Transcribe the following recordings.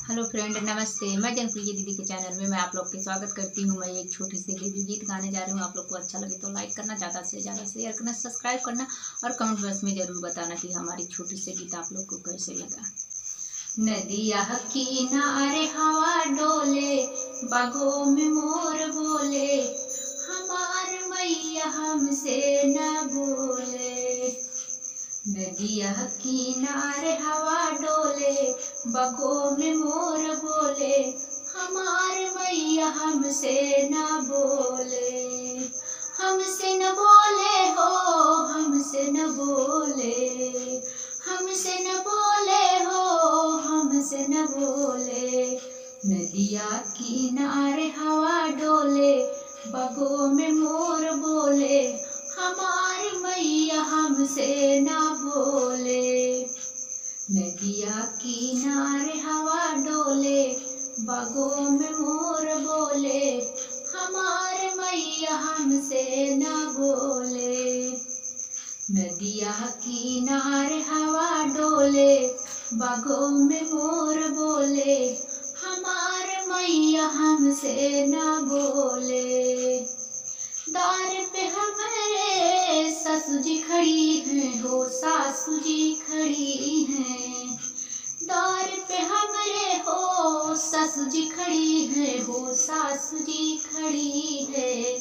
Hello friend, नमस्ते। मैं जनप्रिय दीदी के चैनल में मैं आप लोग के स्वागत करती हूँ। मैं एक छोटी सी देवी गीत गाने जा रही हूँ। आप लोग को अच्छा लगे तो लाइक करना, ज़्यादा से ज़्यादा शेयर करना, सब्सक्राइब करना और कमेंट बॉक्स में ज़रूर बताना कि हमारी छोटी सी गीत आप लोग को कैसे लगा। नदिया किनारे हवा डोले, बागों में मोर बोले, हमार मैया हमसे न बोले। नदिया किनारे हवा डोले, बागों में मोर बोले, हमार मैया हमसे न बोले। हमसे न बोले हो, हमसे न बोले, हमसे न बोले हो, हमसे न बोले। नदिया किनारे हवा डोले, बागों में मोर बोले, हमारी मैया हमसे न बोले। नदिया किनारे हवा डोले, बागों में मोर बोले, हमारे मैया हमसे न बोले। नदिया किनारे हवा डोले, बागों में मोर बोले, हमारे मैया हमसे न बोले। द्वार पे हमारे सासू जी खड़ी हैं हो, सासू जी खड़ी हैं। द्वार पे हमारे हो, सासू जी खड़ी है हो, सासू जी खड़ी है।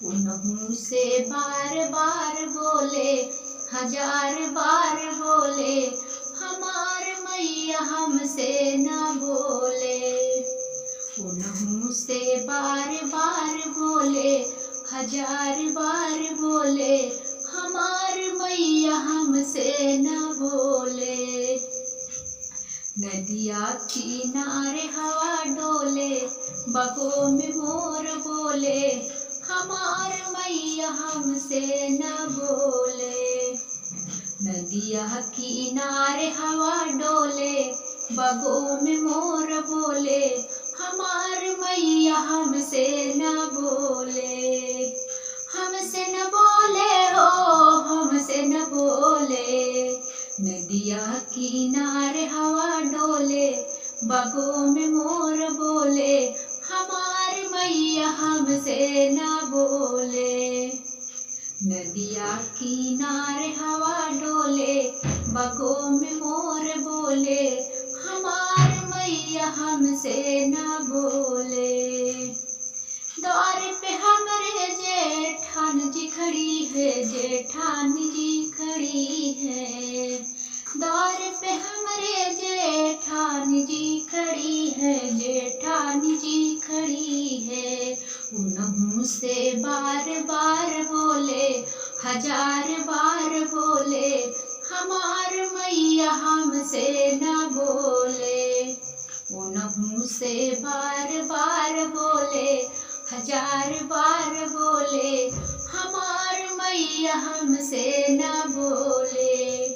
उन्हों से बार बार बोले, हजार बार बोले, हमार मैया हमसे न बोले। उन्हों से बार बार बोले, हजार बार बोले, हमार मैया हमसे न बोले। नदिया किनारे हवा डोले, बागों में मोर बोले, हमार मैया हमसे न बोले। नदिया किनारे हवा डोले, बागों में मोर बोले, हमार मैया हमसे न बोले। हमसे न बोले हो, हमसे न बोले। नदिया किनारे हवा डोले, बागों में मोर बोले, हमार मैया हमसे न बोले। नदिया किनारे हवा डोले, बागों में मोर बोले, हमार मैया हमसे न बोले। द्वार पे हमारे जेठान जी खड़ी है, जेठान जी खड़ी है। द्वार पे हमारे जेठान जी खड़ी है, जेठान जी खड़ी है। उन्हों से बार बार बोले, हजार बार बोले, हमार मैया हमसे न बोले। उन्हों से बार बार बोले, हजार बार बोले, हमार मैया हमसे न बोले।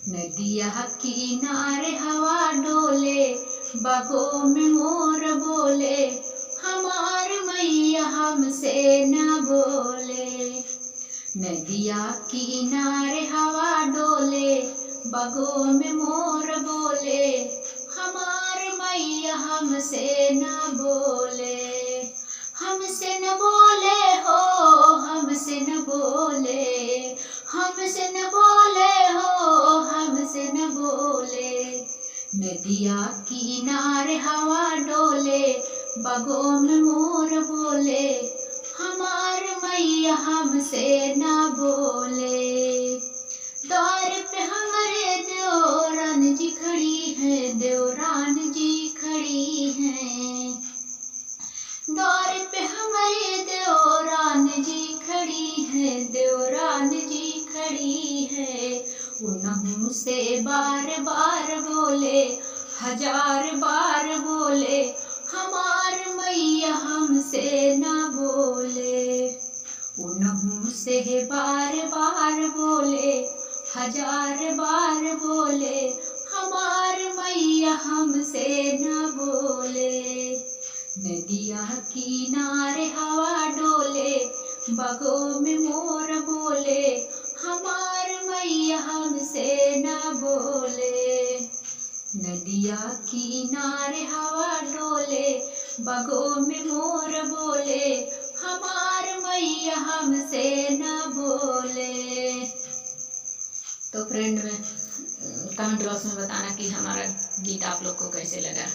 नदिया किनारे हवा डोले, बागों में मोर बोले, हमार मैया हमसे न बोले। नदिया किनारे हवा डोले, बागों में मोर बोले, हमार मैया हमसे न बोले। हमसे न बोले हो, हमसे न बोले, हमसे न बोले हो, हमसे न बोले। नदिया किनारे हवा डोले, बागों में मोर बोले, हमार मैया हमसे न बोले। द्वार पे हमारे देवरान जी खड़ी है, देवरान जी खड़ी हैं। द्वार पे हमारे देवरान जी खड़ी है, देवरान जी खड़ी है। उन्हों से बार बार बोले, हजार बार बोले, हमार मैया हमसे न बोले। उन्हों से बार बार बोले, हजार बार बोले, हमार मैया हमसे न बोले। नदिया किनारे हवा डोले, बागों में मोर बोले, हमार मैया हमसे न बोले। नदिया किनारे हवा डोले, बगों में मोर बोले, हमार मैया हमसे न बोले। तो फ्रेंड में कमेंट बॉक्स में बताना कि हमारा गीत आप लोग को कैसे लगा।